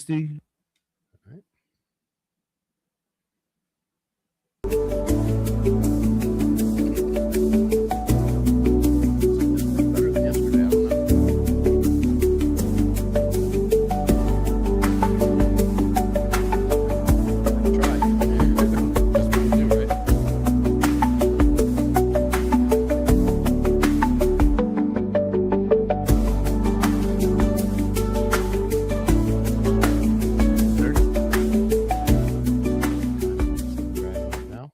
60. All right. Better than yesterday, I don't know. Try. That's what you do, right? Now.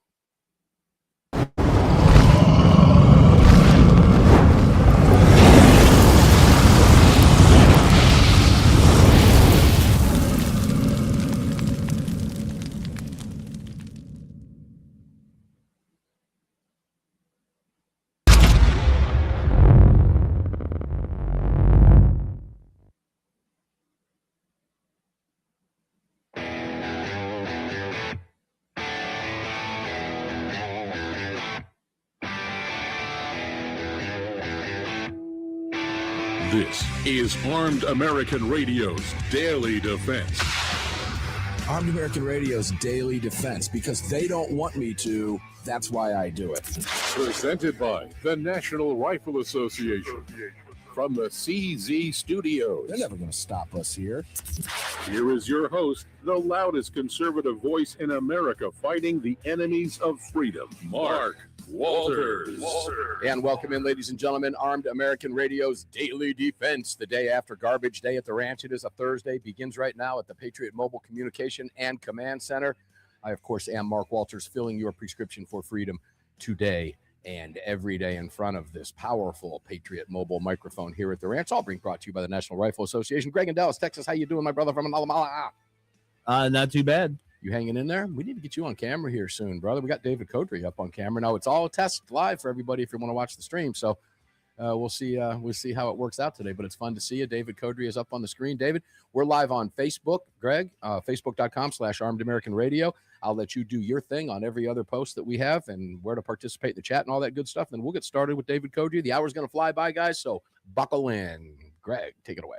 This is Armed American Radio's Daily Defense. Armed American Radio's Daily Defense, because they don't want me to, that's why I do it. Presented by the National Rifle Association. From the CZ Studios. They're never going to stop us here. Here is your host, the loudest conservative voice in America fighting the enemies of freedom, Mark Walters. And welcome in, ladies and gentlemen, Armed American Radio's Daily Defense. The day after Garbage Day at the Ranch. It is a Thursday. Begins right now at the Patriot Mobile Communication and Command Center. I, of course, am Mark Walters, filling your prescription for freedom today and every day in front of this powerful Patriot Mobile microphone here at the Ranch. All being brought to you by the National Rifle Association. Greg in Dallas, Texas. How you doing, my brother from Alamala? Not too bad. You hanging in there? We need to get you on camera here soon, brother. We got David Codrea up on camera. Now, it's all a test live for everybody if you want to watch the stream. So we'll see how it works out today, but it's fun to see you. David Codrea is up on the screen. David, we're live on Facebook, Greg, facebook.com/Armed American Radio. I'll let you do your thing on every other post that we have and where to participate in the chat and all that good stuff. Then we'll get started with David Codrea. The hour's going to fly by, guys, so buckle in. Greg, take it away.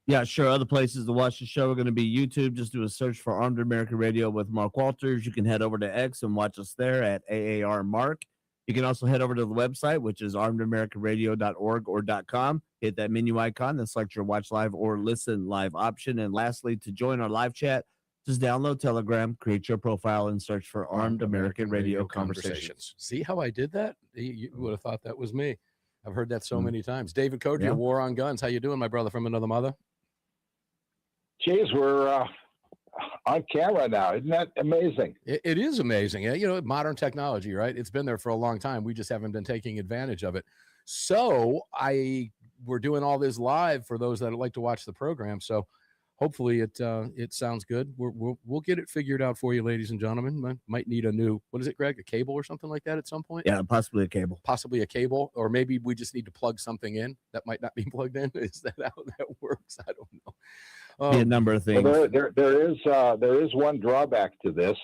Yeah, sure. Other places to watch the show are going to be YouTube. Just do a search for Armed American Radio with Mark Walters. You can head over to X and watch us there at AAR Mark. You can also head over to the website, which is armedamericanradio.org or .com. Hit that menu icon, then select your watch live or listen live option. And lastly, to join our live chat, just download Telegram, create your profile, and search for Armed American Radio Conversations. See how I did that? You would have thought that was me. I've heard that so many times. David Codrea, War on Guns. How you doing, my brother from another mother? Geez, we're on camera now. Isn't that amazing? It is amazing. You know, modern technology, right? It's been there for a long time. We just haven't been taking advantage of it. So we're doing all this live for those that like to watch the program. So hopefully it sounds good. We'll get it figured out for you, ladies and gentlemen. Might need a new, what is it, Greg? A cable or something like that at some point? Yeah, possibly a cable. Possibly a cable, or maybe we just need to plug something in that might not be plugged in. Is that how that works? I don't know. A number of things. Well, there is one drawback to this,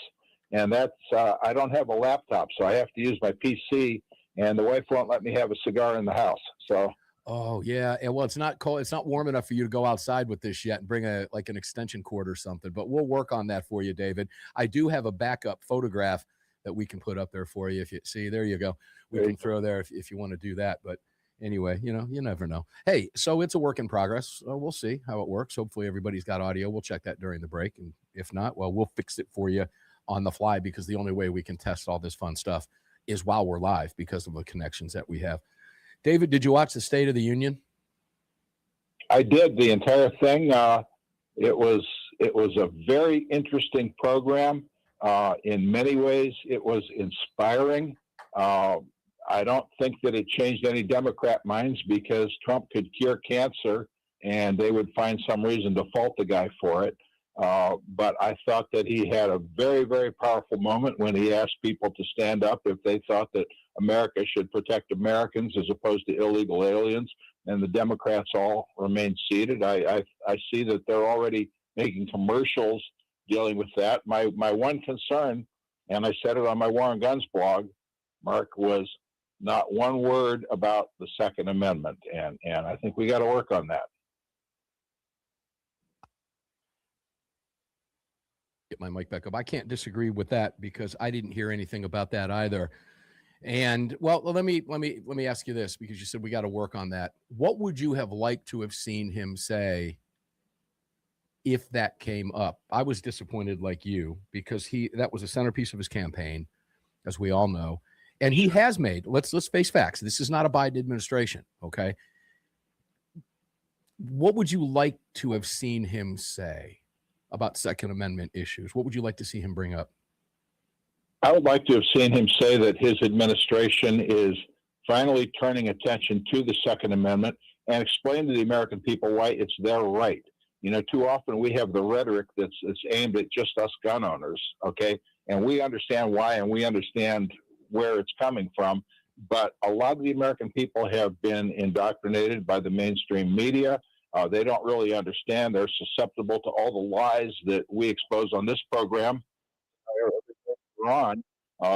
and that's I don't have a laptop, so I have to use my PC, and the wife won't let me have a cigar in the house. So. Oh yeah, and well, it's not cold. It's not warm enough for you to go outside with this yet and bring an extension cord or something. But we'll work on that for you, David. I do have a backup photograph that we can put up there for you. If you see, there you go. We can throw there if you want to do that. But anyway, you never know. Hey, so it's a work in progress. We'll see how it works. Hopefully everybody's got audio. We'll check that during the break, and if not, well, we'll fix it for you on the fly, because the only way we can test all this fun stuff is while we're live because of the connections that we have. David, did you watch the State of the Union? I did, the entire thing. It was a very interesting program. In many ways, it was inspiring. I don't think that it changed any Democrat minds, because Trump could cure cancer and they would find some reason to fault the guy for it. But I thought that he had a very, very powerful moment when he asked people to stand up if they thought that America should protect Americans as opposed to illegal aliens, and the Democrats all remained seated. I see that they're already making commercials dealing with that. My one concern, and I said it on my War on Guns blog, Mark, was not one word about the Second Amendment, and I think we got to work on that. get my mic back up. I can't disagree with that because I didn't hear anything about that either. And well, let me ask you this, because you said we got to work on that. What would you have liked to have seen him say if that came up? I was disappointed like you, because that was a centerpiece of his campaign, as we all know. And he has made, let's face facts, this is not a Biden administration, okay? What would you like to have seen him say about Second Amendment issues? What would you like to see him bring up? I would like to have seen him say that his administration is finally turning attention to the Second Amendment and explain to the American people why it's their right. You know, too often we have the rhetoric that's aimed at just us gun owners, okay? And we understand why, and we understand where it's coming from. But a lot of the American people have been indoctrinated by the mainstream media. They don't really understand. They're susceptible to all the lies that we expose on this program. On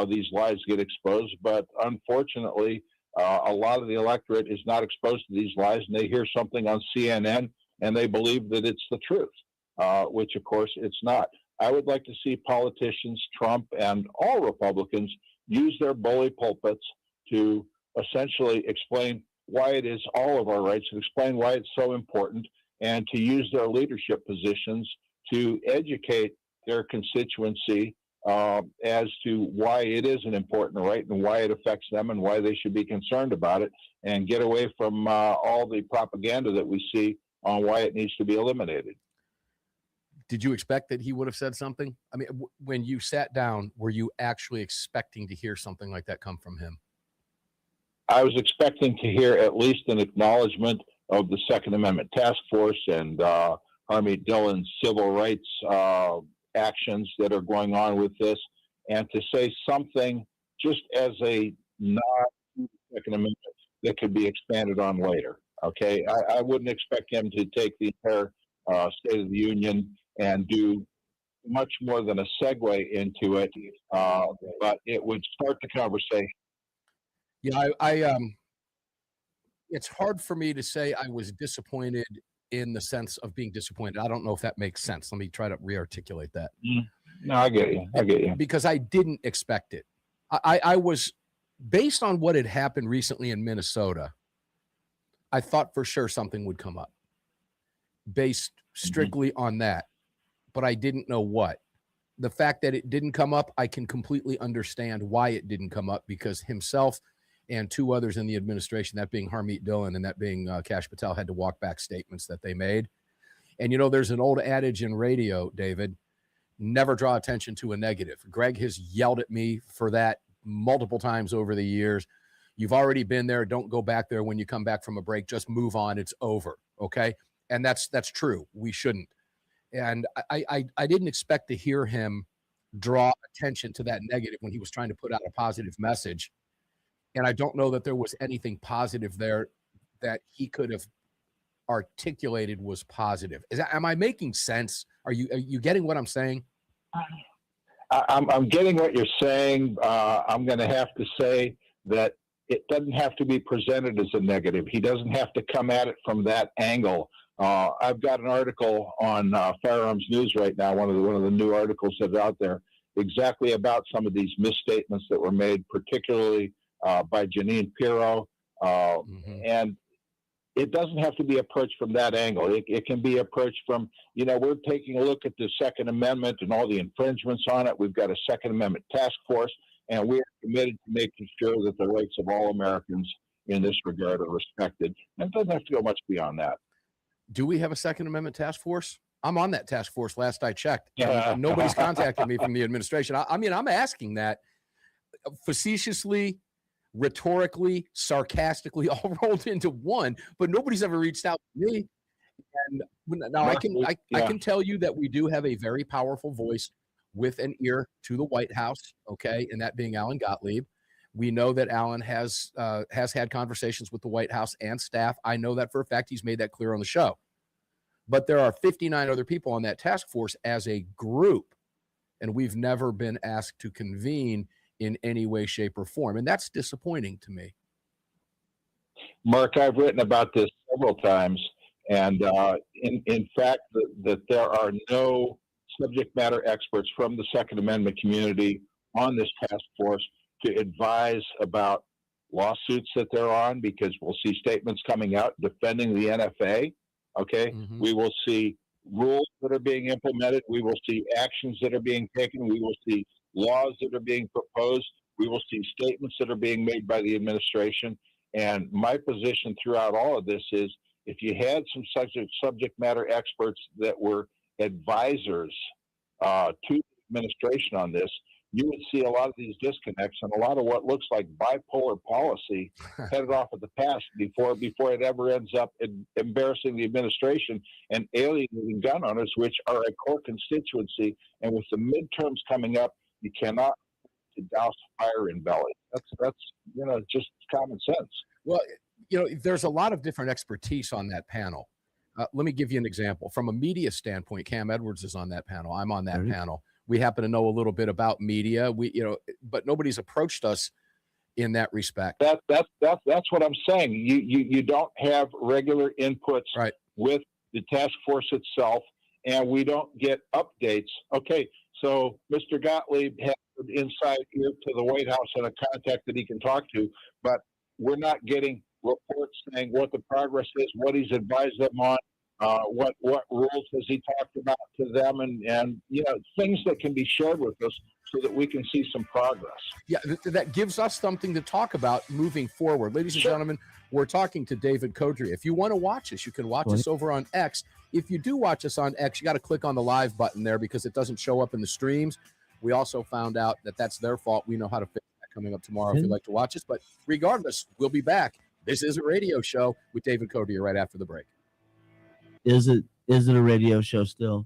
these lies get exposed, but unfortunately, a lot of the electorate is not exposed to these lies, and they hear something on CNN and they believe that it's the truth, which of course it's not. I would like to see politicians, Trump and all Republicans, use their bully pulpits to essentially explain why it is all of our rights, and explain why it's so important, and to use their leadership positions to educate their constituency as to why it is an important right and why it affects them and why they should be concerned about it, and get away from all the propaganda that we see on why it needs to be eliminated. Did you expect that he would have said something? I mean, when you sat down, were you actually expecting to hear something like that come from him? I was expecting to hear at least an acknowledgement of the Second Amendment Task Force and Harmeet Dillon's civil rights actions that are going on with this, and to say something just as a non-Second Amendment that could be expanded on later. Okay, I wouldn't expect him to take the entire State of the Union and do much more than a segue into it, but it would start the conversation. Yeah, I it's hard for me to say I was disappointed in the sense of being disappointed. I don't know if that makes sense. Let me try to re-articulate that. No, I get you. Because I didn't expect it. I was, based on what had happened recently in Minnesota, I thought for sure something would come up based strictly on that, but I didn't know what. The fact that it didn't come up, I can completely understand why it didn't come up, because himself and two others in the administration, that being Harmeet Dillon and that being Kash Patel, had to walk back statements that they made. And, you know, there's an old adage in radio, David, never draw attention to a negative. Greg has yelled at me for that multiple times over the years. You've already been there. Don't go back there when you come back from a break. Just move on. It's over. Okay. And that's true. We shouldn't. And I didn't expect to hear him draw attention to that negative when he was trying to put out a positive message. And I don't know that there was anything positive there that he could have articulated was positive. Am I making sense? Are you getting what I'm saying? I'm getting what you're saying. I'm going to have to say that it doesn't have to be presented as a negative. He doesn't have to come at it from that angle. I've got an article on Firearms News right now, one of the new articles that's out there, exactly about some of these misstatements that were made, particularly by Janine Pirro. And it doesn't have to be approached from that angle. It can be approached from, you know, we're taking a look at the Second Amendment and all the infringements on it. We've got a Second Amendment task force, and we're committed to making sure that the rights of all Americans in this regard are respected. And it doesn't have to go much beyond that. Do we have a Second Amendment task force? I'm on that task force last I checked. Nobody's contacted me from the administration. I mean, I'm asking that facetiously, rhetorically, sarcastically, all rolled into one, but nobody's ever reached out to me. And now I can tell you that we do have a very powerful voice with an ear to the White House, okay, and that being Alan Gottlieb. We know that Alan has had conversations with the White House and staff. I know that for a fact. He's made that clear on the show. But there are 59 other people on that task force as a group, and we've never been asked to convene in any way, shape, or form, and that's disappointing to me. Mark, I've written about this several times, and in fact, that there are no subject matter experts from the Second Amendment community on this task force to advise about lawsuits that they're on, because we'll see statements coming out defending the NFA. Okay. Mhm. We will see rules that are being implemented. We will see actions that are being taken. We will see laws that are being proposed. We will see statements that are being made by the administration. And my position throughout all of this is, if you had some subject matter experts that were advisors to the administration on this, you would see a lot of these disconnects and a lot of what looks like bipolar policy headed off at the pass before it ever ends up embarrassing the administration and alienating gun owners, which are a core constituency. And with the midterms coming up, you cannot douse fire in belly. That's just common sense. Well, there's a lot of different expertise on that panel. Let me give you an example. From a media standpoint, Cam Edwards is on that panel. I'm on that panel. We happen to know a little bit about media. But nobody's approached us in that respect. That's what I'm saying. You don't have regular inputs right. with the task force itself, and we don't get updates. Okay, so Mr. Gottlieb has an inside ear to the White House and a contact that he can talk to, but we're not getting reports saying what the progress is, what he's advised them on, what rules has he talked about to them, and things that can be shared with us so that we can see some progress. Yeah, that gives us something to talk about moving forward. Ladies and gentlemen, we're talking to David Codrea. If you want to watch us, you can watch us over on X. If you do watch us on X, you got to click on the live button there because it doesn't show up in the streams. We also found out that that's their fault. We know how to fix that coming up tomorrow if you'd like to watch us. But regardless, we'll be back. This is a radio show with David Codrea right after the break. Is it a radio show still?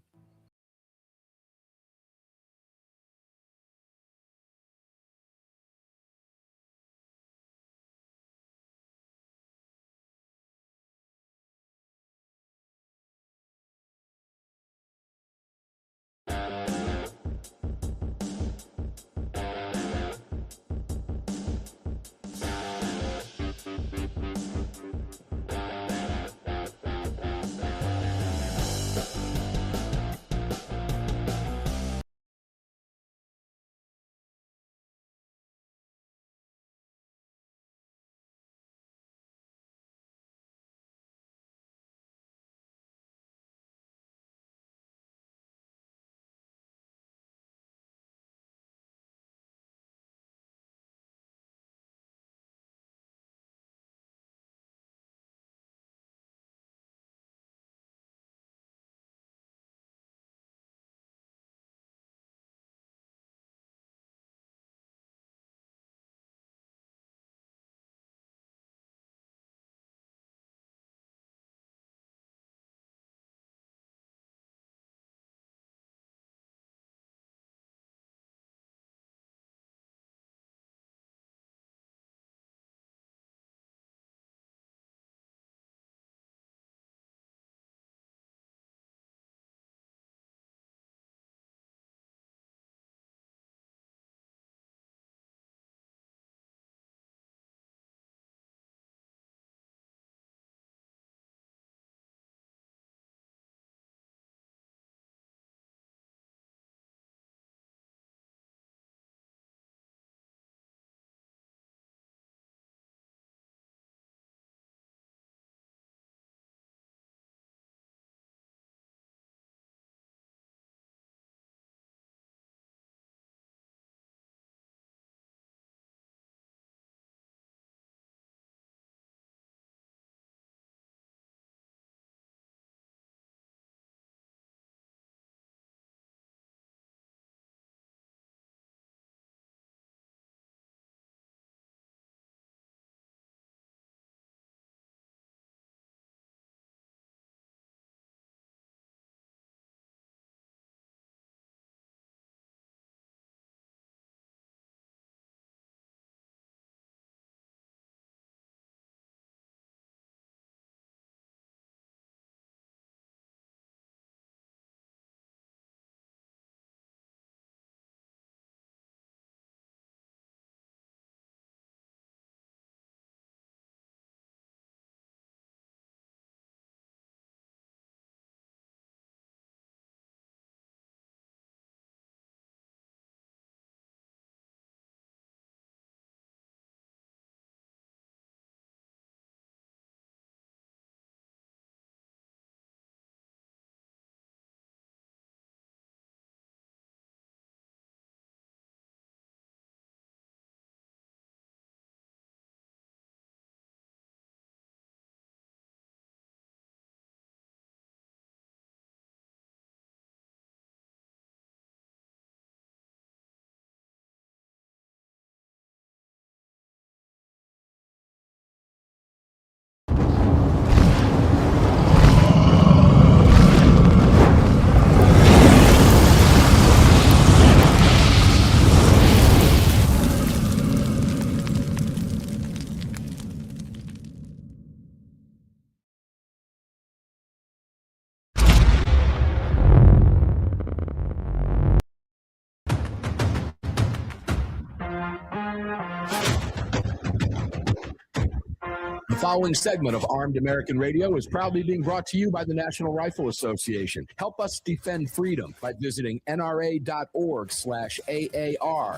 following segment of Armed American Radio is proudly being brought to you by the National Rifle Association. Help us defend freedom by visiting nra.org/AAR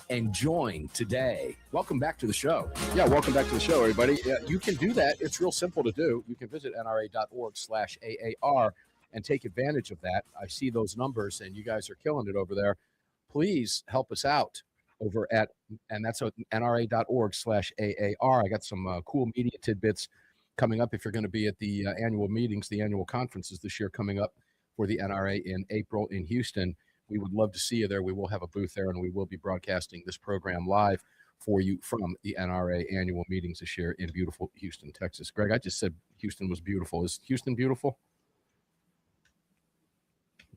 and join today. Welcome back to the show. Yeah, welcome back to the show, everybody. You can do that. It's real simple to do. You can visit nra.org/AAR and take advantage of that. I see those numbers, and you guys are killing it over there. Please help us out over at, and that's nra.org/AAR. I got some cool media tidbits coming up if you're going to be at the annual meetings, the annual conferences this year coming up for the NRA in April in Houston. We would love to see you there. We will have a booth there, and we will be broadcasting this program live for you from the NRA annual meetings this year in beautiful Houston, Texas. Greg, I just said Houston was beautiful. Is Houston beautiful?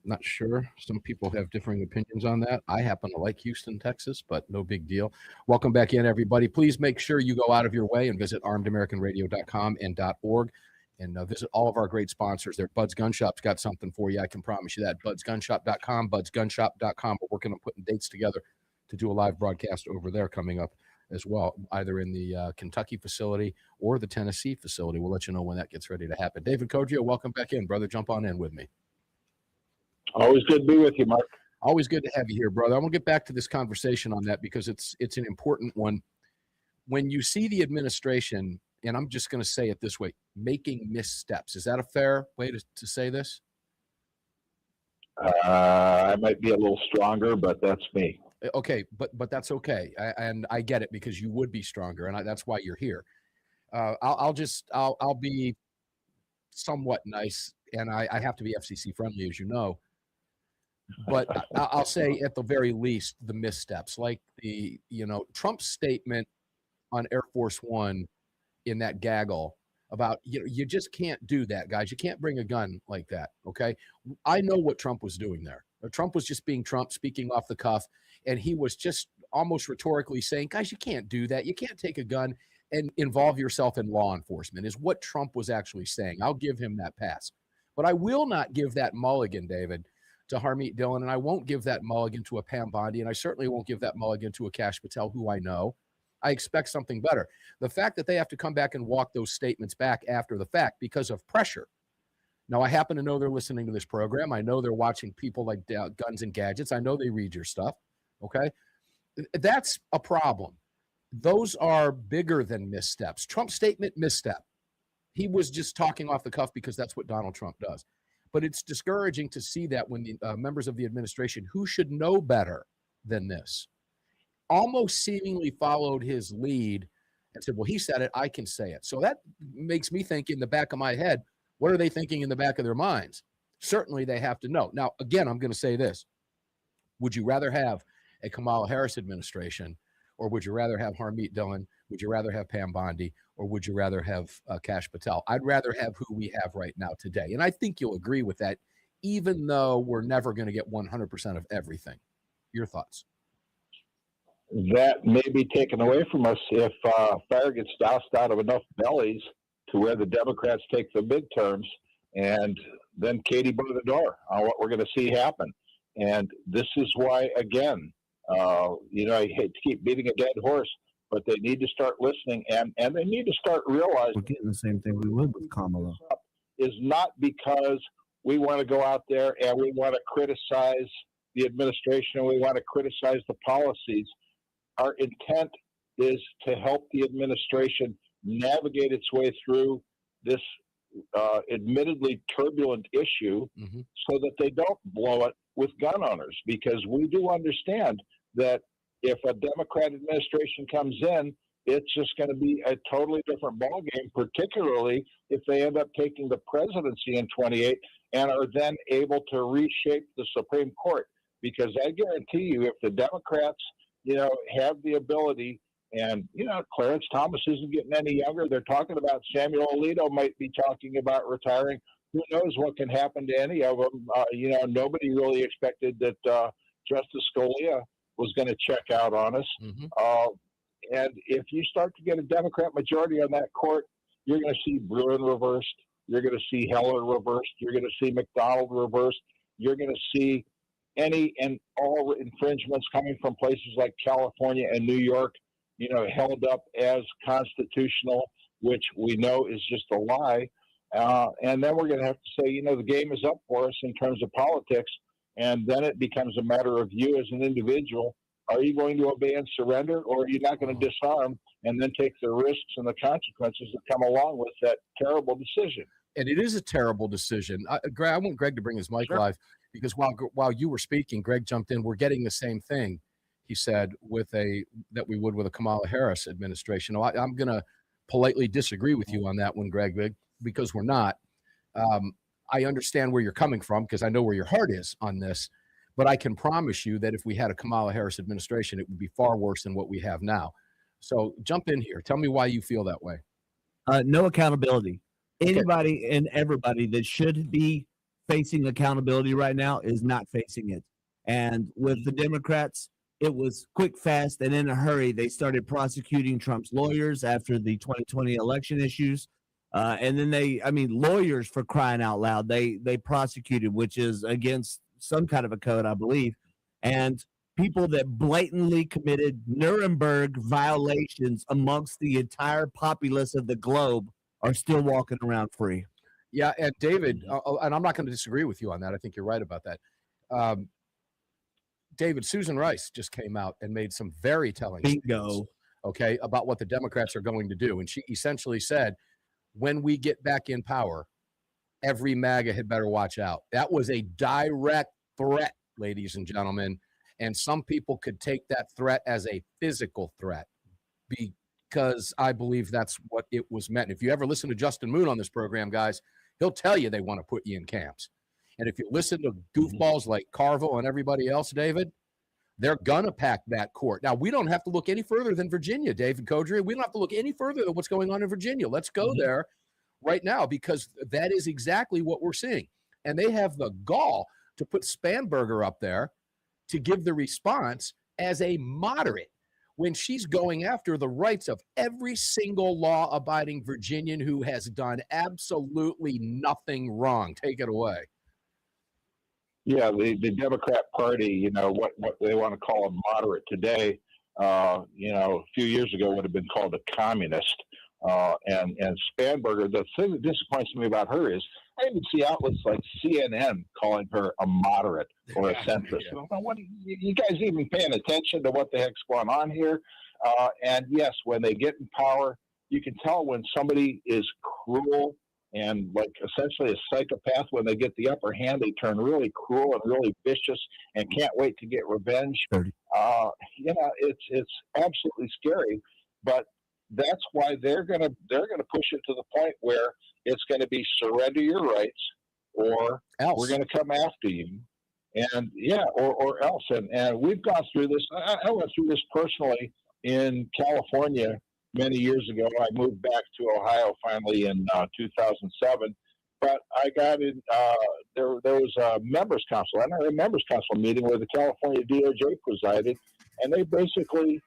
Not sure. Some people have differing opinions on that. I happen to like Houston, Texas, but no big deal. Welcome back in, everybody. Please make sure you go out of your way and visit armedamericanradio.com and .org and visit all of our great sponsors there. Bud's Gun Shop's got something for you. I can promise you that. budsgunshop.com, budsgunshop.com. We're working on putting dates together to do a live broadcast over there coming up as well, either in the Kentucky facility or the Tennessee facility. We'll let you know when that gets ready to happen. David Codrea, welcome back in, brother. Jump on in with me. Always good to be with you, Mark. Always good to have you here, brother. I want to get back to this conversation on that because it's an important one. When you see the administration, and I'm just going to say it this way, making missteps, is that a fair way to say this? I might be a little stronger, but that's me. Okay, but that's okay, and I get it because you would be stronger, and that's why you're here. I'll be somewhat nice, and I have to be FCC friendly, as you know. But I'll say at the very least the missteps, like Trump's statement on Air Force One in that gaggle about you just can't do that, guys. You can't bring a gun like that. Okay, I know what Trump was doing there. Trump was just being Trump, speaking off the cuff, and he was just almost rhetorically saying, guys, you can't do that. You can't take a gun and involve yourself in law enforcement, is what Trump was actually saying. I'll give him that pass. But I will not give that mulligan, David, to Harmeet Dillon, and I won't give that mulligan to a Pam Bondi, and I certainly won't give that mulligan to a Kash Patel, who I know. I expect something better. The fact that they have to come back and walk those statements back after the fact because of pressure. Now, I happen to know they're listening to this program. I know they're watching people like Guns and Gadgets. I know they read your stuff, okay? That's a problem. Those are bigger than missteps. Trump's statement, misstep. He was just talking off the cuff because that's what Donald Trump does. But it's discouraging to see that when the members of the administration, who should know better than this, almost seemingly followed his lead and said, well, he said it, I can say it. So that makes me think in the back of my head, what are they thinking in the back of their minds? Certainly they have to know. Now, again, I'm going to say this. Would you rather have a Kamala Harris administration, or would you rather have Harmeet Dillon? Would you rather have Pam Bondi? Or would you rather have Kash Patel? I'd rather have who we have right now today. And I think you'll agree with that, even though we're never going to get 100% of everything. Your thoughts? That may be taken away from us if fire gets doused out of enough bellies to where the Democrats take the midterms, and then Katie bar the door on what we're going to see happen. And this is why, again, I hate to keep beating a dead horse, but they need to start listening, and they need to start realizing We're getting the same thing we would with Kamala. is not because we want to go out there and we want to criticize the administration, we want to criticize the policies. Our intent is to help the administration navigate its way through this admittedly turbulent issue so that they don't blow it with gun owners, because we do understand that if a Democrat administration comes in, it's just going to be a totally different ballgame, particularly if they end up taking the presidency in 28 and are then able to reshape the Supreme Court. Because I guarantee you, if the Democrats, have the ability, and, Clarence Thomas isn't getting any younger. They're talking about Samuel Alito might be talking about retiring. Who knows what can happen to any of them? Nobody really expected that Justice Scalia was going to check out on us. And if you start to get a Democrat majority on that court, you're going to see Bruin reversed. You're going to see Heller reversed. You're going to see McDonald reversed. You're going to see any and all infringements coming from places like California and New York, held up as constitutional. which we know is just a lie. And then we're going to have to say, the game is up for us in terms of politics. And then it becomes a matter of you as an individual. Are you going to obey and surrender, or are you not going to disarm and then take the risks and the consequences that come along with that terrible decision? And it is a terrible decision. Greg, I want Greg to bring his mic Sure. live, because while you were speaking, Greg jumped in. We're getting the same thing, he said, that we would with a Kamala Harris administration. I'm going to politely disagree with you on that one, Greg, because we're not. I understand where you're coming from, because I know where your heart is on this. But I can promise you that if we had a Kamala Harris administration, it would be far worse than what we have now. So jump in here. Tell me why you feel that way. No accountability. Okay. Anybody and everybody that should be facing accountability right now is not facing it. And with the Democrats, it was quick, fast, and in a hurry. They started prosecuting Trump's lawyers after the 2020 election issues. And then lawyers, for crying out loud, they prosecuted, which is against some kind of a code, I believe. And people that blatantly committed Nuremberg violations amongst the entire populace of the globe are still walking around free. Yeah, and David, and I'm not going to disagree with you on that. I think you're right about that. David, Susan Rice just came out and made some very telling statements, okay, about what the Democrats are going to do. And she essentially said, when we get back in power, every MAGA had better watch out. That was a direct threat, ladies and gentlemen. And some people could take that threat as a physical threat, because I believe that's what it was meant. If you ever listen to Justin Moon on this program, guys, he'll tell you they want to put you in camps. And if you listen to goofballs like Carville and everybody else, David, they're going to pack that court. Now, we don't have to look any further than Virginia, David Codrea. We don't have to look any further than what's going on in Virginia. Let's go there right now, because that is exactly what we're seeing. And they have the gall to put Spanberger up there to give the response as a moderate, when she's going after the rights of every single law-abiding Virginian who has done absolutely nothing wrong. Take it away. Yeah, the Democrat Party, what they want to call a moderate today, a few years ago would have been called a communist. And Spanberger, the thing that disappoints me about her is I even see outlets like CNN calling her a moderate or a centrist. Yeah. What, you guys even paying attention to what the heck's going on here? And yes, when they get in power, you can tell when somebody is cruel and like essentially a psychopath. When they get the upper hand, they turn really cruel and really vicious and can't wait to get revenge. It's absolutely scary, but that's why they're gonna push it to the point where it's going to be surrender your rights, or else we're going to come after you, and or else. And we've gone through this. I went through this personally in California many years ago. I moved back to Ohio finally in 2007. But I got in. There was a members' council. I remember a members' council meeting where the California DOJ presided, and they basically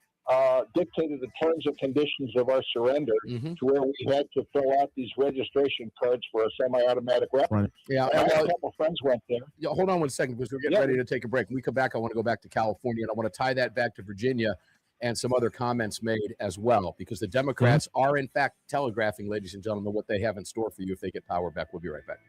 dictated the terms and conditions of our surrender to where we had to fill out these registration cards for a semi-automatic weapon. Right. Yeah, and a couple of friends went there. Yeah, hold on one second, because we're getting ready to take a break. When we come back, I want to go back to California, and I want to tie that back to Virginia and some other comments made as well, because the Democrats are, in fact, telegraphing, ladies and gentlemen, what they have in store for you if they get power back. We'll be right back.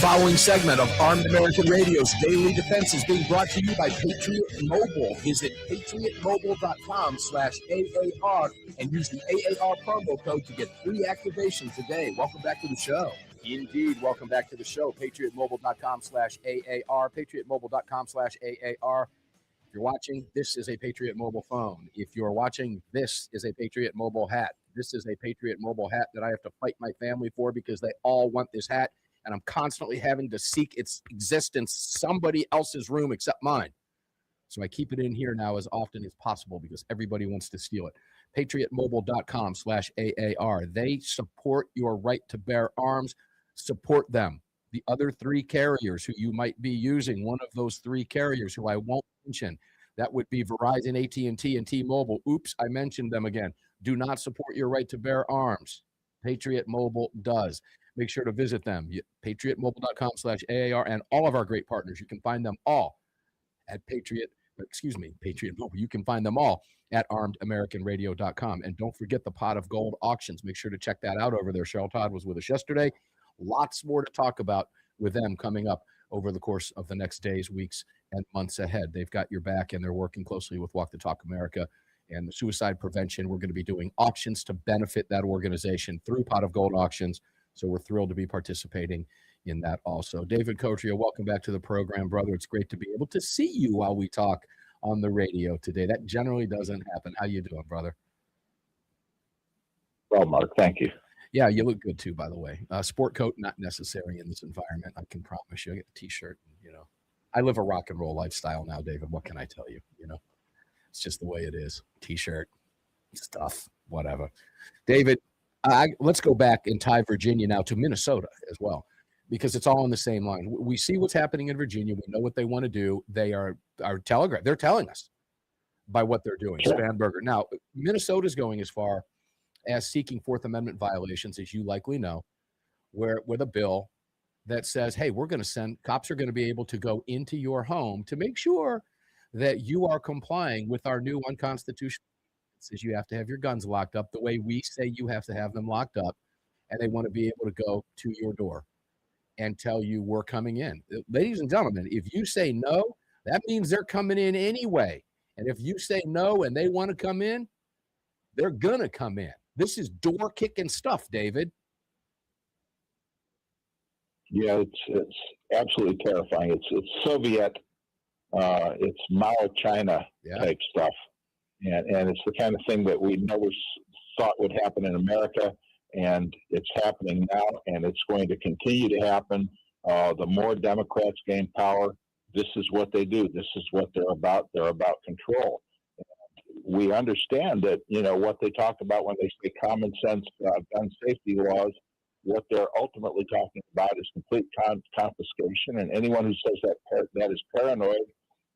following segment of Armed American Radio's Daily Defense is being brought to you by Patriot Mobile. Visit patriotmobile.com/AAR and use the AAR promo code to get free activation today. Welcome back to the show. Indeed, welcome back to the show. patriotmobile.com/AAR, patriotmobile.com/AAR. If you're watching, this is a Patriot Mobile phone. If you're watching, this is a Patriot Mobile hat. This is a Patriot Mobile hat that I have to fight my family for because they all want this hat, and I'm constantly having to seek its existence somebody else's room except mine. So I keep it in here now as often as possible because everybody wants to steal it. patriotmobile.com/AAR. They support your right to bear arms. Support them. The other three carriers who you might be using, one of those three carriers who I won't mention, that would be Verizon, AT&T, and T-Mobile. Oops, I mentioned them again. Do not support your right to bear arms. Patriot Mobile does. Make sure to visit them, patriotmobile.com/AAR, and all of our great partners. You can find them all at Patriot Mobile. You can find them all at armedamericanradio.com. And don't forget the Pot of Gold auctions. Make sure to check that out over there. Cheryl Todd was with us yesterday. Lots more to talk about with them coming up over the course of the next days, weeks, and months ahead. They've got your back, and they're working closely with Walk the Talk America and the suicide prevention. We're going to be doing auctions to benefit that organization through Pot of Gold auctions. So we're thrilled to be participating in that also. David Codrea, welcome back to the program, brother. It's great to be able to see you while we talk on the radio today. That generally doesn't happen. How you doing, brother? Well, Mark, thank you. Yeah, you look good too, by the way. Sport coat, not necessary in this environment. I can promise you. I get a t-shirt, I live a rock and roll lifestyle now, David. What can I tell you? It's just the way it is. T-shirt, stuff, whatever. David, let's go back and tie Virginia now to Minnesota as well, because it's all on the same line. We see what's happening in Virginia. We know what they want to do. They are telegraph. They're telling us by what they're doing. Sure. Spanberger. Now, Minnesota's going as far as seeking Fourth Amendment violations, as you likely know, with a bill that says, hey, we're going to send cops are going to be able to go into your home to make sure that you are complying with our new unconstitutional. It says you have to have your guns locked up the way we say you have to have them locked up, and they want to be able to go to your door and tell you we're coming in. Ladies and gentlemen, if you say no, that means they're coming in anyway. And if you say no and they want to come in, they're going to come in. This is door kicking stuff, David. Yeah, it's absolutely terrifying. It's Soviet, it's Mao China type stuff, and it's the kind of thing that we never thought would happen in America, and it's happening now, and it's going to continue to happen. The more Democrats gain power, this is what they do. This is what they're about. They're about control. We understand that, what they talk about when they say common sense gun safety laws, what they're ultimately talking about is complete confiscation. And anyone who says that is paranoid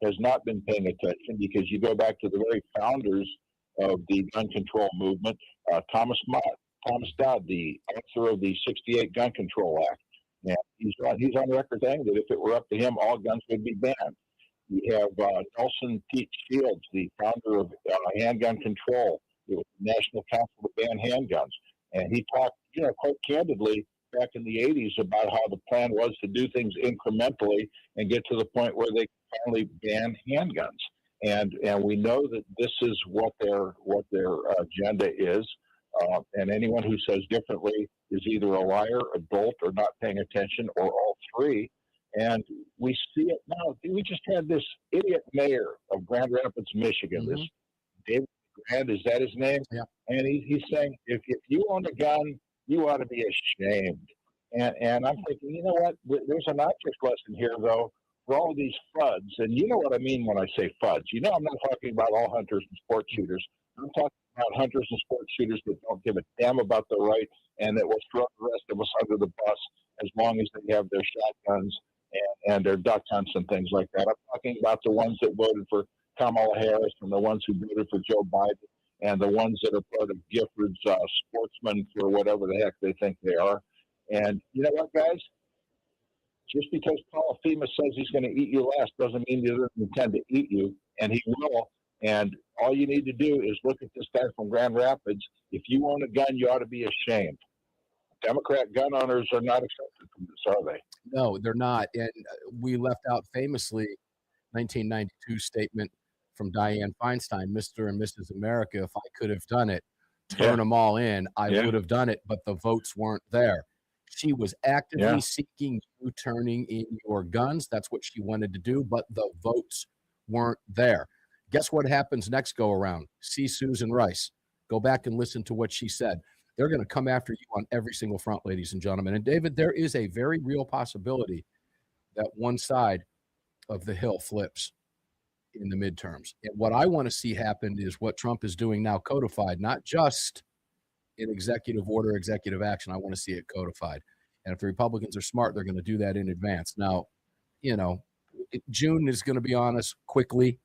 has not been paying attention, because you go back to the very founders of the gun control movement, Thomas Dodd, the author of the 68 Gun Control Act. And he's on record saying that if it were up to him, all guns would be banned. We have Nelson Pete Shields, the founder of Handgun Control. It was the National Council to ban handguns. And he talked, quite candidly back in the 80s about how the plan was to do things incrementally and get to the point where they finally ban handguns. And we know that this is what their agenda is. And anyone who says differently is either a liar, a dolt, or not paying attention, or all three. And we see it now. We just had this idiot mayor of Grand Rapids, Michigan, this David Codrea, is that his name? Yeah. And he's saying, if you own a gun, you ought to be ashamed. And I'm thinking, you know what? There's an object lesson here, though, for all these FUDs. And you know what I mean when I say FUDs. I'm not talking about all hunters and sport shooters. I'm talking about hunters and sport shooters that don't give a damn about the right and that will throw the rest of us under the bus as long as they have their shotguns and their duck hunts and things like that. I'm talking about the ones that voted for Kamala Harris and the ones who voted for Joe Biden and the ones that are part of Gifford's sportsmen for whatever the heck they think they are. And you know what, guys? Just because Paul FEMA says he's going to eat you last doesn't mean he doesn't intend to eat you, and he will. And all you need to do is look at this guy from Grand Rapids. If you own a gun, you ought to be ashamed. Democrat gun owners are not accepted from this, are they? No, they're not. And we left out famously 1992 statement from Dianne Feinstein, Mr. and Mrs. America. If I could have done it, turn Yeah. them all in, I Yeah. would have done it, but the votes weren't there. She was actively Yeah. seeking you turning in your guns. That's what she wanted to do, but the votes weren't there. Guess what happens next go around? See Susan Rice. Go back and listen to what she said. They're going to come after you on every single front, ladies and gentlemen. And David, there is a very real possibility that one side of the hill flips in the midterms. And what I want to see happen is what Trump is doing now codified, not just in executive order, executive action. I want to see it codified. And if the Republicans are smart, they're going to do that in advance. Now, June is going to be on us quickly.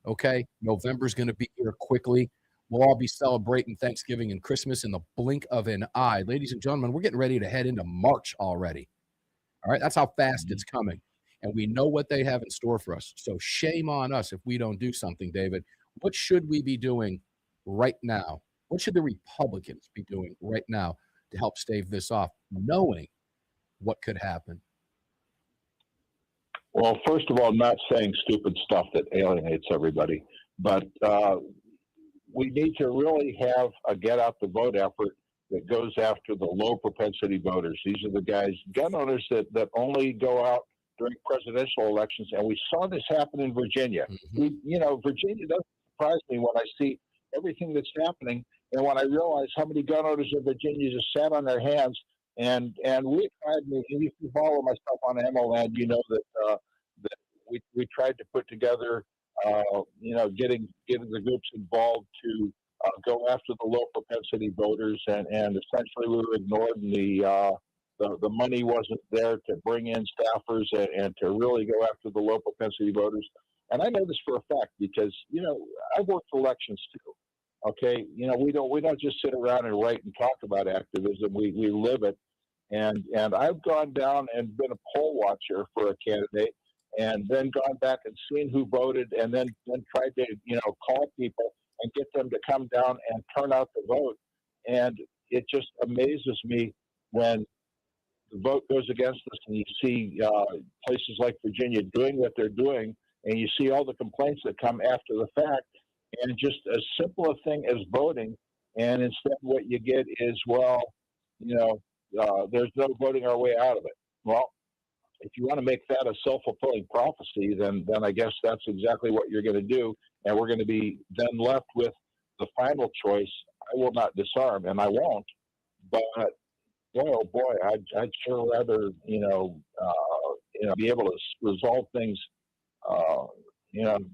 Okay. November is going to be here quickly. We'll all be celebrating Thanksgiving and Christmas in the blink of an eye. Ladies and gentlemen, we're getting ready to head into March already. All right. That's how fast it's coming. And we know what they have in store for us. So shame on us if we don't do something, David. What should we be doing right now? What should the Republicans be doing right now to help stave this off, knowing what could happen? Well, first of all, not saying stupid stuff that alienates everybody, but we need to really have a get out the vote effort that goes after the low propensity voters. These are the guys, gun owners that only go out during presidential elections. And we saw this happen in Virginia. Virginia doesn't surprise me when I see everything that's happening. And when I realize how many gun owners in Virginia just sat on their hands and we tried, if you follow my stuff on MLN, you know that we tried to put together, getting the groups involved to go after the low propensity voters, and essentially we were ignored, and the money wasn't there to bring in staffers and to really go after the low propensity voters. And I know this for a fact because I've worked elections too. Okay, we don't just sit around and write and talk about activism. We live it. And I've gone down and been a poll watcher for a candidate, and then gone back and seen who voted, and then tried to call people and get them to come down and turn out the vote. And it just amazes me when the vote goes against us, and you see places like Virginia doing what they're doing, and you see all the complaints that come after the fact, and just as simple a thing as voting, and instead what you get is, there's no voting our way out of it. Well, if you want to make that a self-fulfilling prophecy, then I guess that's exactly what you're going to do, and we're going to be then left with the final choice. I will not disarm, and I won't, but oh boy, I'd sure rather be able to resolve things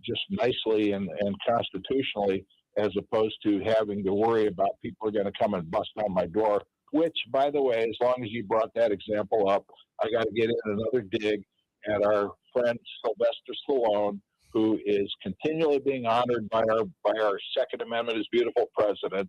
just nicely and constitutionally, as opposed to having to worry about people are going to come and bust down my door. Which, by the way, as long as you brought that example up, I got to get in another dig at our friend Sylvester Stallone, who is continually being honored by our Second Amendment as beautiful president.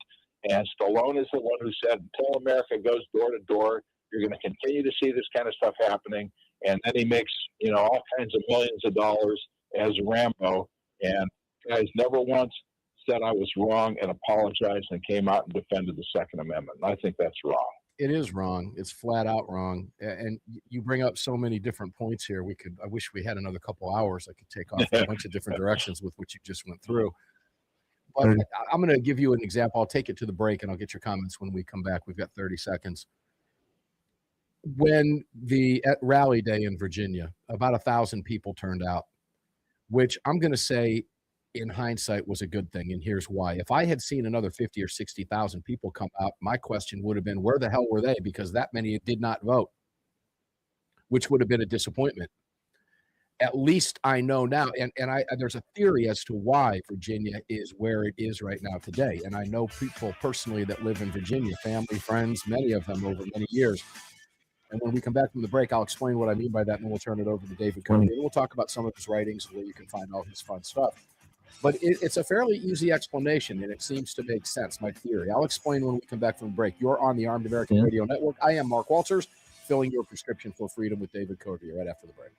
And Stallone is the one who said, until America goes door to door, you're going to continue to see this kind of stuff happening. And then he makes, all kinds of millions of dollars as Rambo. And guys never once said I was wrong and apologized and came out and defended the Second Amendment. And I think that's wrong. It is wrong. It's flat out wrong. And you bring up so many different points here. I wish we had another couple hours. I could take off in a bunch of different directions with what you just went through. But I'm going to give you an example. I'll take it to the break and I'll get your comments when we come back. We've got 30 seconds. When at rally day in Virginia, about 1,000 people turned out, which I'm going to say in hindsight was a good thing. And here's why. If I had seen another 50 or 60,000 people come out, my question would have been, where the hell were they? Because that many did not vote, which would have been a disappointment. At least I know now, and there's a theory as to why Virginia is where it is right now today. And I know people personally that live in Virginia, family, friends, many of them over many years. And when we come back from the break, I'll explain what I mean by that, and then we'll turn it over to David Codrea. And we'll talk about some of his writings and where you can find all his fun stuff. But it's a fairly easy explanation, and it seems to make sense, my theory. I'll explain when we come back from the break. You're on the Armed American Radio Network. I am Mark Walters, filling your prescription for freedom with David Codrea right after the break.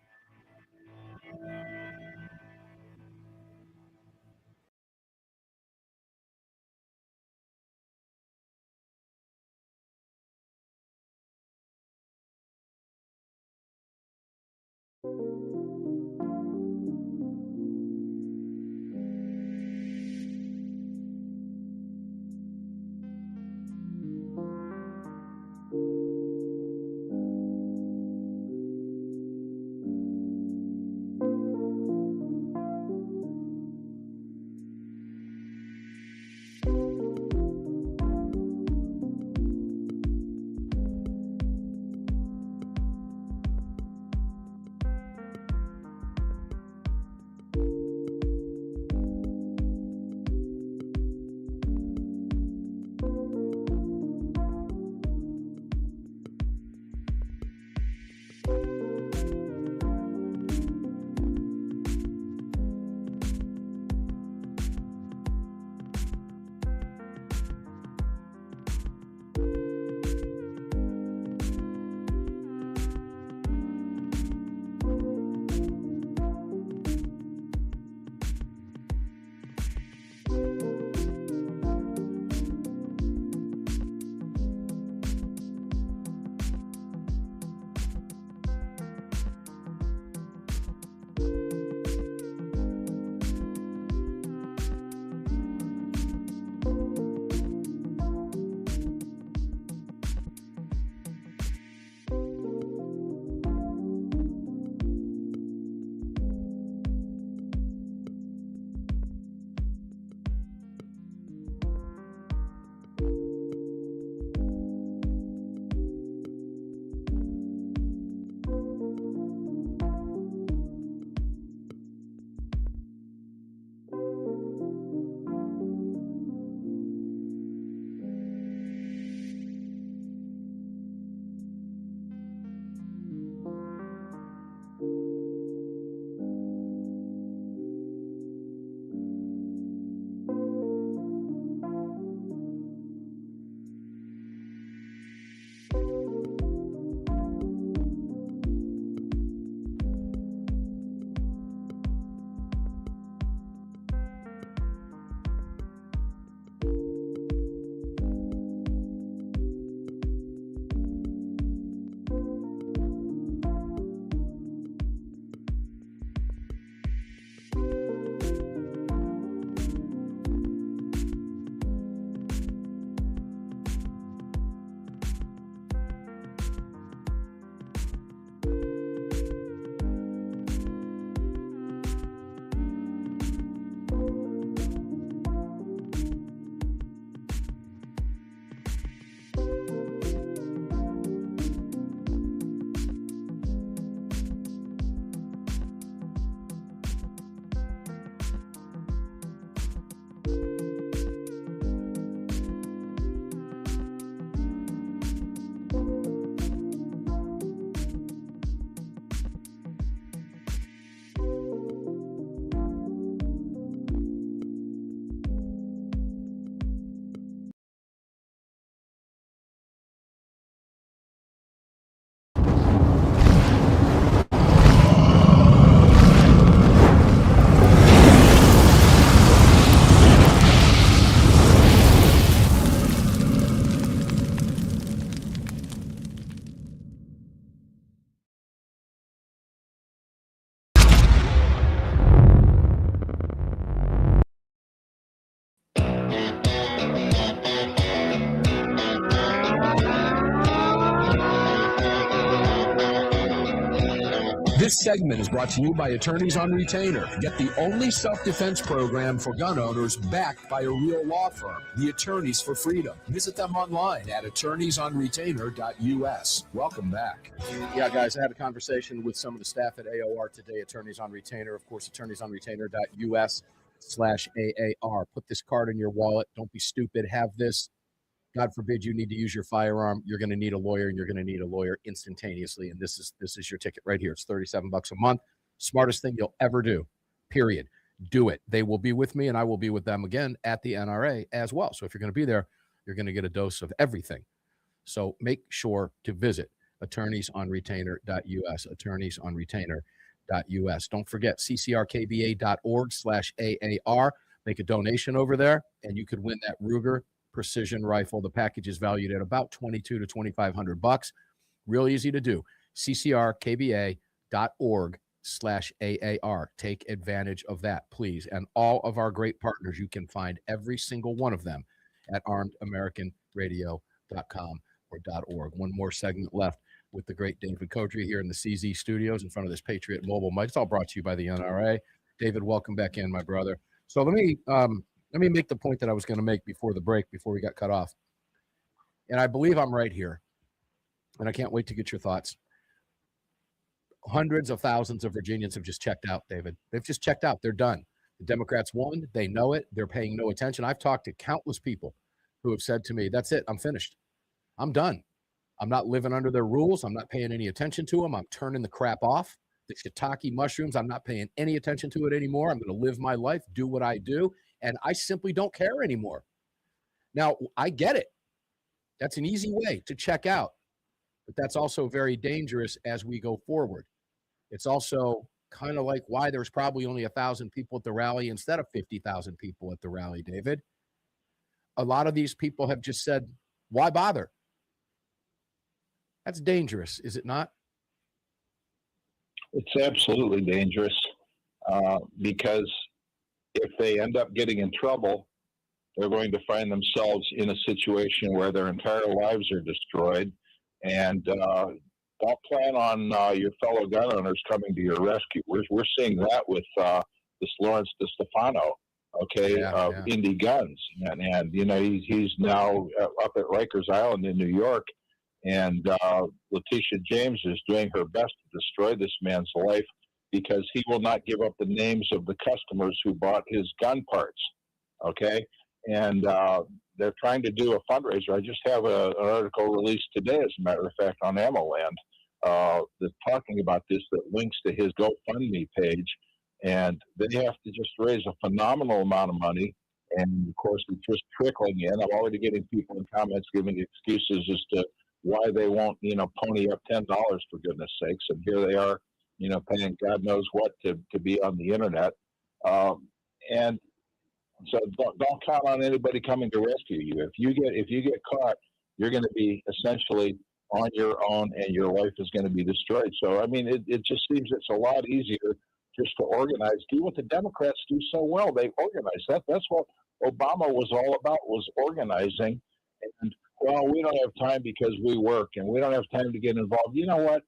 segment is brought to you by Attorneys on Retainer. Get the only self-defense program for gun owners backed by a real law firm, the Attorneys for Freedom. Visit them online at attorneysonretainer.us. Welcome back. Yeah, guys, I had a conversation with some of the staff at AOR today, Attorneys on Retainer. Of course, attorneysonretainer.us/AAR. Put this card in your wallet. Don't be stupid. Have this. God forbid you need to use your firearm. You're going to need a lawyer, and you're going to need a lawyer instantaneously. And this is your ticket right here. It's $37 a month. Smartest thing you'll ever do, period. Do it. They will be with me, and I will be with them again at the NRA as well. So if you're going to be there, you're going to get a dose of everything. So make sure to visit attorneysonretainer.us, attorneysonretainer.us. Don't forget ccrkba.org/AAR. Make a donation over there, and you could win that Ruger precision rifle. The package is valued at about $2,200 to $2,500. Real easy to do. ccrkba.org/AAR. Take advantage of that, please. And all of our great partners, you can find every single one of them at armedamericanradio.com or .org. One more segment left with the great David Codrea here in the CZ studios in front of this Patriot Mobile mic. It's all brought to you by the NRA. David, welcome back in, my brother. So let me make the point that I was going to make before the break, before we got cut off. And I believe I'm right here, and I can't wait to get your thoughts. Hundreds of thousands of Virginians have just checked out, David. They've just checked out. They're done. The Democrats won. They know it. They're paying no attention. I've talked to countless people who have said to me, that's it. I'm finished. I'm done. I'm not living under their rules. I'm not paying any attention to them. I'm turning the crap off. The shiitake mushrooms, I'm not paying any attention to it anymore. I'm going to live my life, do what I do, and I simply don't care anymore. Now, I get it. That's an easy way to check out, but that's also very dangerous as we go forward. It's also kind of like why there's probably only 1,000 people at the rally instead of 50,000 people at the rally, David. A lot of these people have just said, why bother? That's dangerous, is it not? It's absolutely dangerous because if they end up getting in trouble, they're going to find themselves in a situation where their entire lives are destroyed. And don't plan on your fellow gun owners coming to your rescue. We're seeing that with this Lawrence DeStefano, Indie Guns. And you know, he's now up at Rikers Island in New York. And Letitia James is doing her best to destroy this man's life because he will not give up the names of the customers who bought his gun parts. Okay. And they're trying to do a fundraiser. I just have an article released today, as a matter of fact, on AmmoLand that's talking about this, that links to his GoFundMe page. And they have to just raise a phenomenal amount of money. And of course, it's just trickling in. I'm already getting people in comments giving excuses as to why they won't, pony up $10 for goodness sakes. And here they are, paying God knows what to be on the internet. And so don't count on anybody coming to rescue you. If you get caught, you're going to be essentially on your own, and your life is going to be destroyed. So, I mean, it just seems it's a lot easier just to organize. Do what the Democrats do so well. They organize. That's what Obama was all about, was organizing. And, well, we don't have time because we work, and we don't have time to get involved. You know what?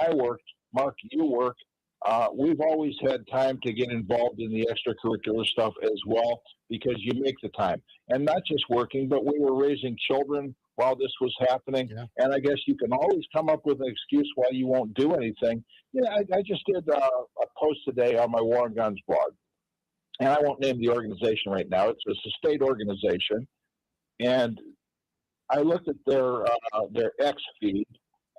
I worked. Mark, you work. We've always had time to get involved in the extracurricular stuff as well, because you make the time. And not just working, but we were raising children while this was happening. Yeah. And I guess you can always come up with an excuse why you won't do anything. I just did a post today on my War and Guns blog, and I won't name the organization right now. It's a state organization, and I looked at their X feed,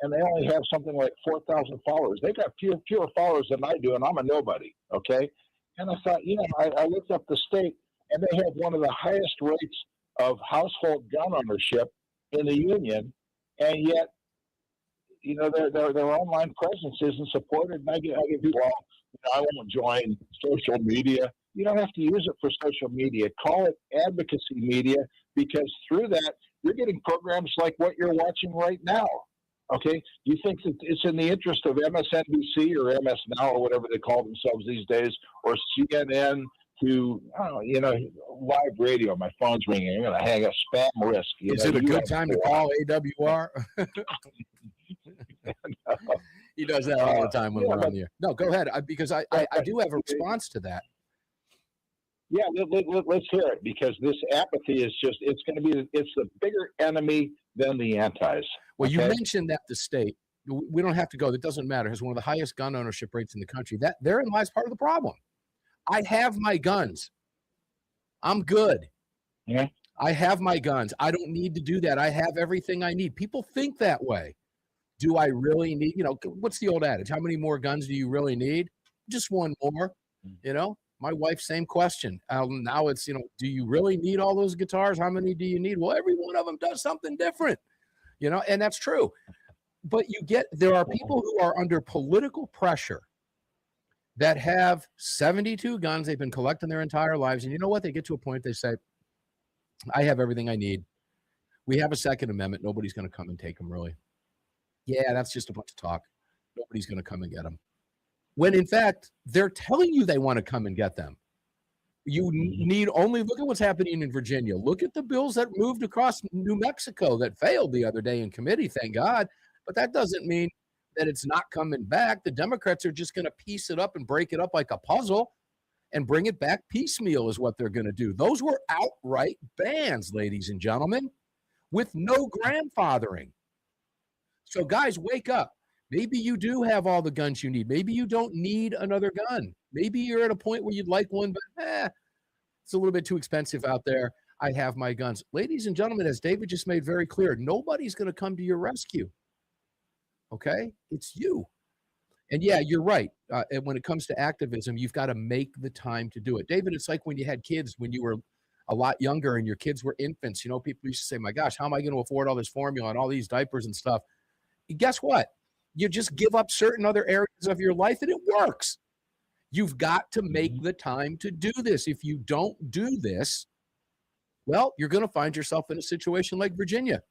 and they only have something like 4,000 followers. They got fewer followers than I do, and I'm a nobody, okay? And I thought, I looked up the state, and they have one of the highest rates of household gun ownership in the union, and yet, their online presence isn't supported. And I get people, I won't join social media. You don't have to use it for social media. Call it advocacy media, because through that, you're getting programs like what you're watching right now. Okay, you think that it's in the interest of MSNBC or MS Now or whatever they call themselves these days, or CNN to, live radio? My phone's ringing. I'm going to hang up. Spam risk. Is it a good time to call AWR? He does that all the time when we're on the air. No, go ahead, because I do have a response to that. Yeah, let's hear it, because this apathy is just—it's going to be—it's the bigger enemy than the antis. Well, you okay? mentioned that the state, we don't have to go, that doesn't matter, has one of the highest gun ownership rates in the country. That therein lies part of the problem. I have my guns. I'm good. Yeah. I have my guns. I don't need to do that. I have everything I need. People think that way. Do I really need, what's the old adage? How many more guns do you really need? Just one more, My wife, same question. Now it's, do you really need all those guitars? How many do you need? Well, every one of them does something different, and that's true. But there are people who are under political pressure that have 72 guns they've been collecting their entire lives. And you know what? They get to a point, they say, I have everything I need. We have a Second Amendment. Nobody's going to come and take them, really. Yeah, that's just a bunch of talk. Nobody's going to come and get them. When, in fact, they're telling you they want to come and get them. You need only look at what's happening in Virginia. Look at the bills that moved across New Mexico that failed the other day in committee, thank God. But that doesn't mean that it's not coming back. The Democrats are just going to piece it up and break it up like a puzzle and bring it back piecemeal is what they're going to do. Those were outright bans, ladies and gentlemen, with no grandfathering. So, guys, wake up. Maybe you do have all the guns you need. Maybe you don't need another gun. Maybe you're at a point where you'd like one, but it's a little bit too expensive out there. I have my guns. Ladies and gentlemen, as David just made very clear, nobody's going to come to your rescue. Okay? It's you. And yeah, you're right. And when it comes to activism, you've got to make the time to do it. David, it's like when you had kids, when you were a lot younger and your kids were infants. People used to say, my gosh, how am I going to afford all this formula and all these diapers and stuff? Guess what? You just give up certain other areas of your life and it works. You've got to make the time to do this. If you don't do this, well, you're going to find yourself in a situation like Virginia.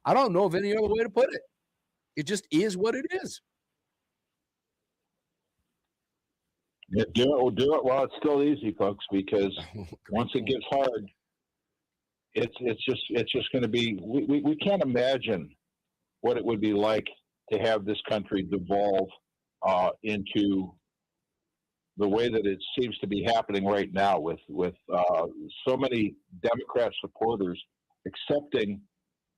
I don't know of any other way to put it. It just is what it is. Yeah, do it while it's still easy, folks, because once it gets hard, it's just going to be. We can't imagine what it would be like to have this country devolve into the way that it seems to be happening right now, with so many Democrat supporters accepting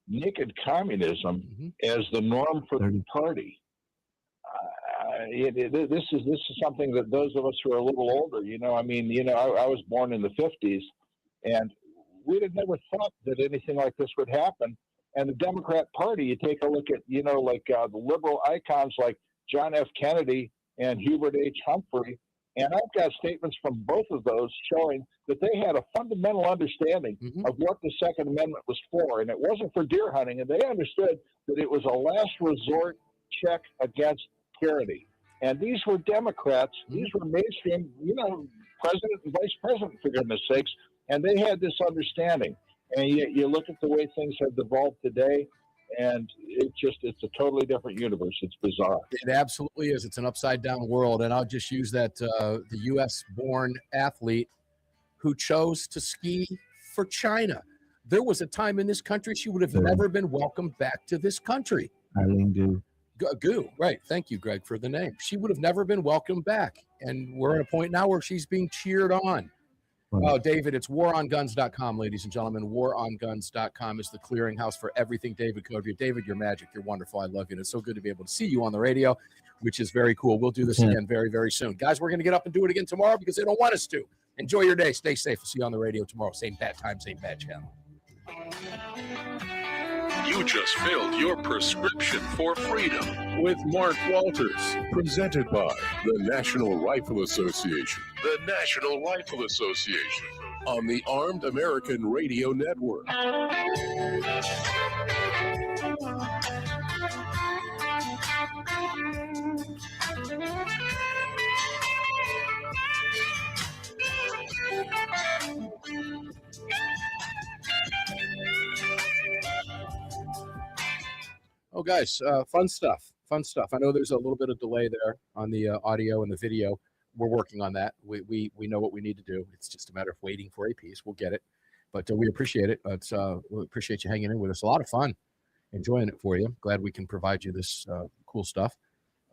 naked communism as the norm for the party. This is something that those of us who are a little older, I was born in the 50s, and we'd have never thought that anything like this would happen. And the Democrat Party, you take a look at, the liberal icons like John F. Kennedy and Hubert H. Humphrey, and I've got statements from both of those showing that they had a fundamental understanding of what the Second Amendment was for, and it wasn't for deer hunting, and they understood that it was a last resort check against tyranny. And these were Democrats, these were mainstream, president and vice president, for goodness sakes, and they had this understanding. And you look at the way things have devolved today, and it's a totally different universe. It's bizarre. It absolutely is. It's an upside down world. And I'll just use that the U.S. born athlete who chose to ski for China. There was a time in this country she would have never been welcomed back to this country. Eileen Gu. Gu, right. Thank you, Greg, for the name. She would have never been welcomed back. And we're at a point now where she's being cheered on. Oh, David, it's waronguns.com, ladies and gentlemen. Waronguns.com is the clearinghouse for everything David Codrea. David, you're magic. You're wonderful. I love you. And it's so good to be able to see you on the radio, which is very cool. We'll do this again very, very soon. Guys, we're going to get up and do it again tomorrow because they don't want us to. Enjoy your day. Stay safe. We'll see you on the radio tomorrow. Same bad time, same bad channel. You just filled your prescription for freedom with Mark Walters, presented by the National Rifle Association. The National Rifle Association on the Armed American Radio Network. Oh, guys, fun stuff. I know there's a little bit of delay there on the audio and the video. We're working on that. We know what we need to do. It's just a matter of waiting for a piece. We'll get it. But we appreciate it. We appreciate you hanging in with us. A lot of fun. Enjoying it for you. Glad we can provide you this cool stuff.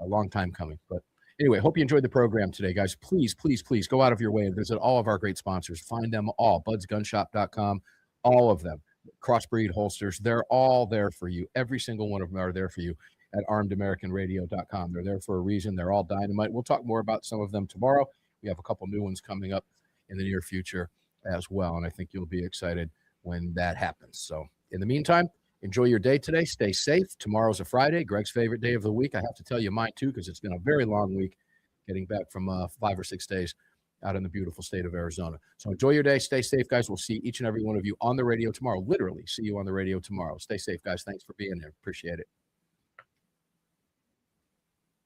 a long time coming. But anyway, hope you enjoyed the program today, guys. Please, please, please go out of your way and visit all of our great sponsors. Find them all, budsgunshop.com, all of them. Crossbreed holsters, they're all there for you. Every single one of them are there for you at armedamericanradio.com. They're there for a reason. They're all dynamite. We'll talk more about some of them tomorrow. We have a couple new ones coming up in the near future as well, and I think you'll be excited when that happens. So in the meantime, enjoy your day today. Stay safe. Tomorrow's a Friday, Greg's favorite day of the week. I have to tell you mine too, because it's been a very long week getting back from 5 or 6 days out in the beautiful state of Arizona. So enjoy your day. Stay safe, guys. We'll see each and every one of you on the radio tomorrow. Literally see you on the radio tomorrow. Stay safe, guys. Thanks for being here. Appreciate it.